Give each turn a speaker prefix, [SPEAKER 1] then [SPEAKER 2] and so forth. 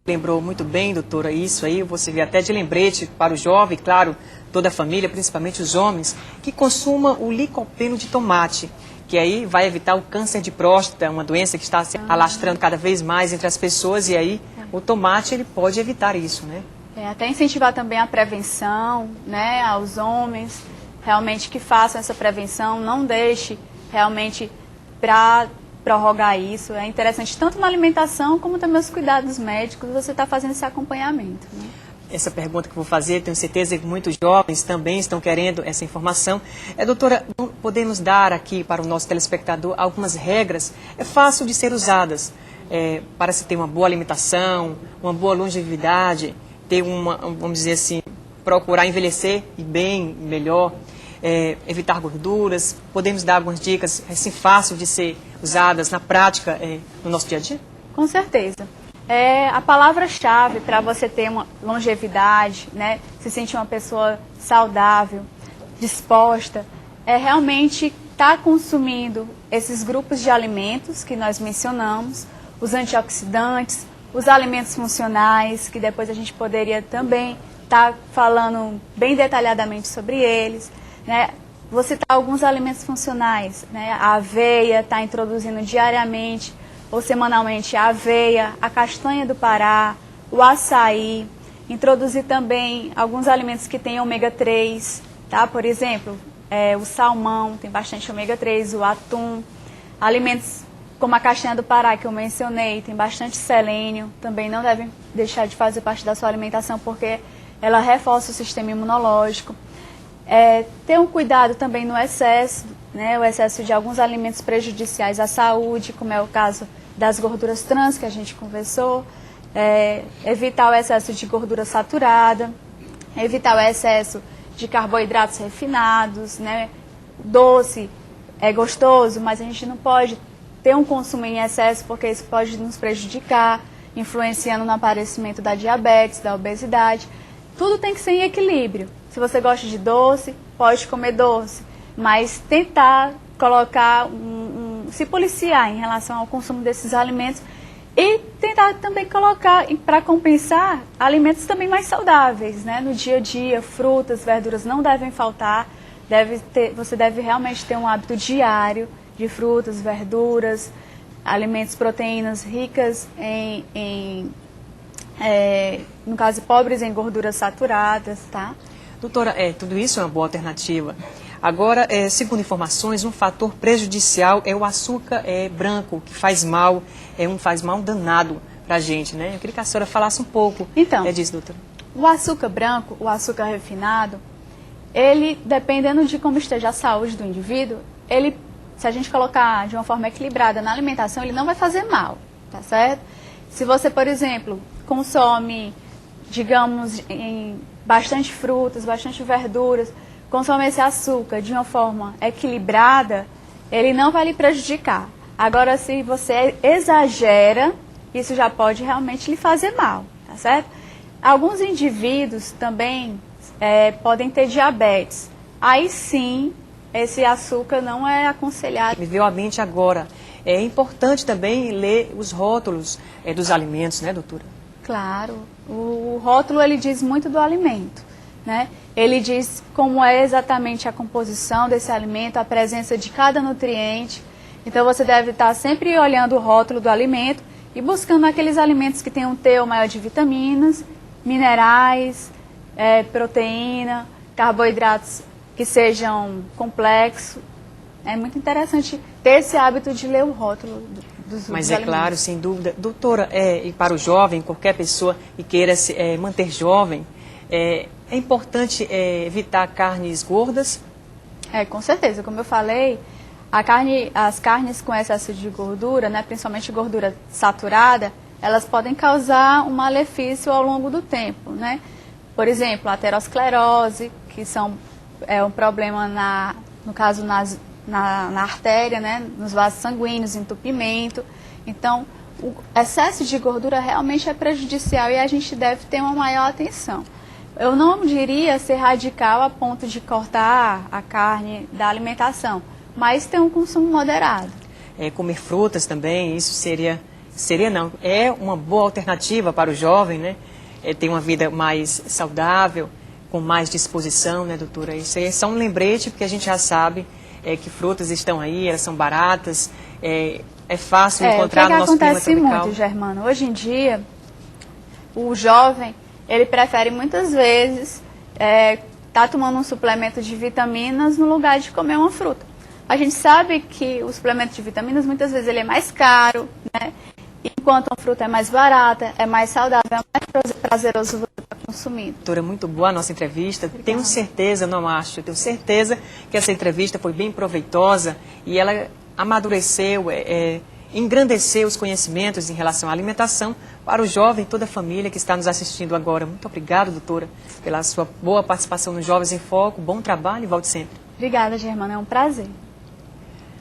[SPEAKER 1] Lembrou muito bem, doutora, isso aí, você vê até de lembrete para o jovem, claro, toda a família, principalmente os homens, que consuma o licopeno de tomate, que aí vai evitar o câncer de próstata, uma doença que está se alastrando cada vez mais entre as pessoas, e aí o tomate ele pode evitar isso, né?
[SPEAKER 2] Até incentivar também a prevenção, né, aos homens, realmente que façam essa prevenção, não deixe realmente para prorrogar isso. É interessante tanto na alimentação como também os cuidados médicos, você está fazendo esse acompanhamento, né?
[SPEAKER 1] Essa pergunta que eu vou fazer, tenho certeza que muitos jovens também estão querendo essa informação. Doutora, podemos dar aqui para o nosso telespectador algumas regras fácil de ser usadas para se ter uma boa alimentação, uma boa longevidade, ter uma, vamos dizer assim, procurar envelhecer e bem, melhor, evitar gorduras. Podemos dar algumas dicas assim, fácil de ser usadas na prática no nosso dia a dia?
[SPEAKER 2] Com certeza. A palavra-chave para você ter uma longevidade, né, se sentir uma pessoa saudável, disposta, é realmente estar consumindo esses grupos de alimentos que nós mencionamos, os antioxidantes, os alimentos funcionais, que depois a gente poderia também estar falando bem detalhadamente sobre eles, né? Vou citar alguns alimentos funcionais, né? A aveia, está introduzindo diariamente ou semanalmente a aveia, a castanha do Pará, o açaí, introduzir também alguns alimentos que têm ômega 3, tá? Por exemplo, o salmão tem bastante ômega 3, o atum, alimentos como a castanha do Pará que eu mencionei, tem bastante selênio, também não devem deixar de fazer parte da sua alimentação porque ela reforça o sistema imunológico. Ter um cuidado também no excesso, né? O excesso de alguns alimentos prejudiciais à saúde, como é o caso das gorduras trans que a gente conversou, evitar o excesso de gordura saturada, evitar o excesso de carboidratos refinados, né? Doce é gostoso, mas a gente não pode ter um consumo em excesso porque isso pode nos prejudicar, influenciando no aparecimento da diabetes, da obesidade. Tudo tem que ser em equilíbrio. Se você gosta de doce, pode comer doce, mas tentar colocar se policiar em relação ao consumo desses alimentos e tentar também colocar, para compensar, alimentos também mais saudáveis, né? No dia a dia, frutas, verduras não devem faltar, você deve realmente ter um hábito diário de frutas, verduras, alimentos, proteínas ricas no caso, pobres em gorduras saturadas, tá?
[SPEAKER 1] Doutora, tudo isso é uma boa alternativa. Agora, segundo informações, um fator prejudicial é o açúcar branco, que faz mal, faz mal danado para a gente, né? Eu queria que a senhora falasse um pouco disso, doutora.
[SPEAKER 2] O açúcar branco, o açúcar refinado, ele, dependendo de como esteja a saúde do indivíduo, se a gente colocar de uma forma equilibrada na alimentação, ele não vai fazer mal, tá certo? Se você, por exemplo, consome, digamos, bastante frutas, bastante verduras, consome esse açúcar de uma forma equilibrada, ele não vai lhe prejudicar. Agora, se você exagera, isso já pode realmente lhe fazer mal, tá certo? Alguns indivíduos também podem ter diabetes. Aí sim, esse açúcar não é aconselhado.
[SPEAKER 1] Me veio à mente agora. É importante também ler os rótulos dos alimentos, né, doutora?
[SPEAKER 2] Claro. O rótulo, ele diz muito do alimento, né? Ele diz como é exatamente a composição desse alimento, a presença de cada nutriente. Então, você deve estar sempre olhando o rótulo do alimento e buscando aqueles alimentos que tenham um teor maior de vitaminas, minerais, proteína, carboidratos que sejam complexos. É muito interessante ter esse hábito de ler o rótulo dos
[SPEAKER 1] Mas
[SPEAKER 2] alimentos.
[SPEAKER 1] Claro, sem dúvida. Doutora, e para o jovem, qualquer pessoa que queira se manter jovem, é importante evitar carnes gordas?
[SPEAKER 2] Com certeza. Como eu falei, as carnes com excesso de gordura, né, principalmente gordura saturada, elas podem causar um malefício ao longo do tempo, né? Por exemplo, a aterosclerose, que é um problema, no caso, na artéria, né, nos vasos sanguíneos, entupimento. Então, o excesso de gordura realmente é prejudicial e a gente deve ter uma maior atenção. Eu não diria ser radical a ponto de cortar a carne da alimentação, mas ter um consumo moderado.
[SPEAKER 1] Comer frutas também, isso seria Seria não, é uma boa alternativa para o jovem, né? Ter uma vida mais saudável, com mais disposição, né, doutora? Isso aí é só um lembrete, porque a gente já sabe que frutas estão aí, elas são baratas, é fácil encontrar no nosso clima tropical.
[SPEAKER 2] O que acontece muito, Germana, hoje em dia, o jovem, ele prefere muitas vezes tá tomando um suplemento de vitaminas no lugar de comer uma fruta. A gente sabe que o suplemento de vitaminas, muitas vezes, ele é mais caro, né? Enquanto a fruta é mais barata, é mais saudável, é mais prazeroso você estar consumindo.
[SPEAKER 1] Doutora, muito boa a nossa entrevista.
[SPEAKER 2] Obrigada.
[SPEAKER 1] Tenho certeza, não acho, eu tenho certeza que essa entrevista foi bem proveitosa e ela amadureceu, engrandeceu os conhecimentos em relação à alimentação para o jovem e toda a família que está nos assistindo agora. Muito obrigada, doutora, pela sua boa participação no Jovens em Foco. Bom trabalho e volte sempre.
[SPEAKER 2] Obrigada, Germana, é um prazer.